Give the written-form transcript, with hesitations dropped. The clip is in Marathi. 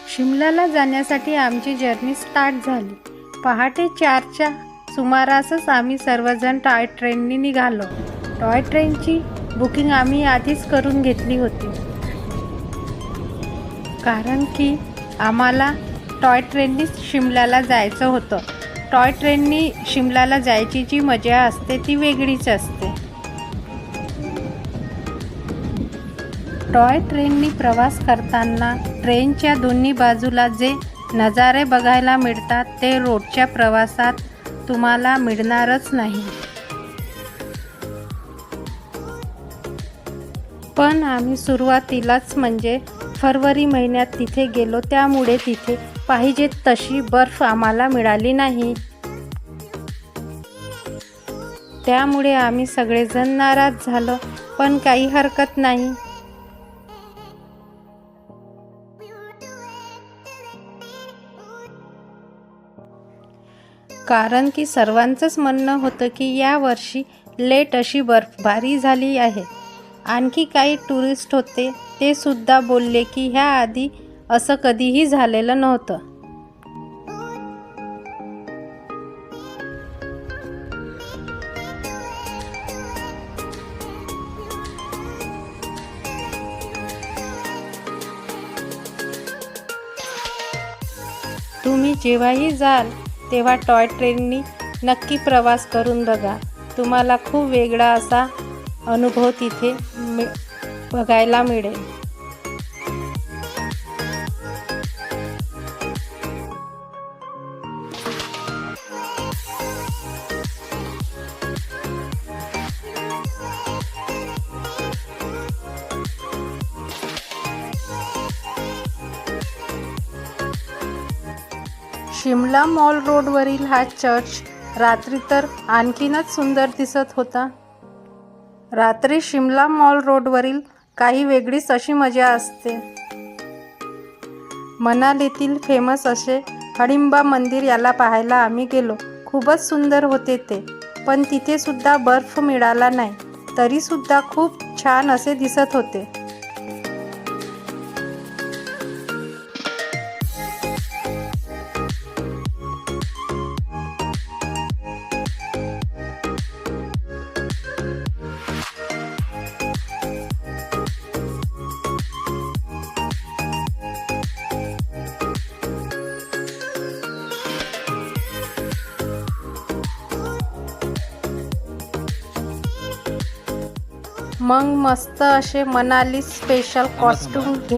शिमल्याला जाण्यासाठी आमची जर्नी स्टार्ट झाली. पहाटे 4च्या सुमारासच आम्ही सर्वजण टॉय ट्रेननी निघालो. टॉय ट्रेनची बुकिंग आम्ही आधीच करून घेतली होती, कारण की आम्हाला टॉय ट्रेननीच शिमल्याला जायचं होतं. टॉय ट्रेननी शिमल्याला जायची जी मजा असते ती वेगळीच असते. टॉय ट्रेननी प्रवास करताना ट्रेनच्या दोन्ही बाजूला जे नजारे बघायला मिळतात ते रोडच्या प्रवासात तुम्हाला मिळणारच नाही. पण आम्ही सुरुवातीलाच म्हणजे फरवरी महिन्यात तिथे गेलो, त्यामुळे तिथे पाहिजे तशी बर्फ आम्हाला मिळाली नाही. त्यामुळे आम्ही सगळेजण नाराज झालो, पण काही हरकत नाही. कारण की सर्वांचंच म्हणणं होतं की यावर्षी लेट अशी बर्फबारी झाली आहे. आणखी काही टुरिस्ट होते, ते सुद्धा बोलले की ह्याआधी असं कधीही झालेलं नव्हतं. तुम्ही जेव्हाही जाल तेव्हा टॉय ट्रेननी नक्की प्रवास करून बघा. तुम्हाला खूप वेगळा असा अनुभव तिथे बघायला मिळेल. शिमला मॉल रोडवरील हा चर्च रात्री तर आणखीनच सुंदर दिसत होता. रात्री शिमला मॉल रोडवरील काही वेगळीच अशी मजा असते. मनालीतील फेमस असे हडिंबा मंदिर याला पाहायला आम्ही गेलो. खूपच सुंदर होते ते, पण तिथे सुद्धा बर्फ मिळाला नाही, तरी सुद्धा खूप छान असे दिसत होते. मग मस्त असे मनाली स्पेशल कॉस्ट्यूम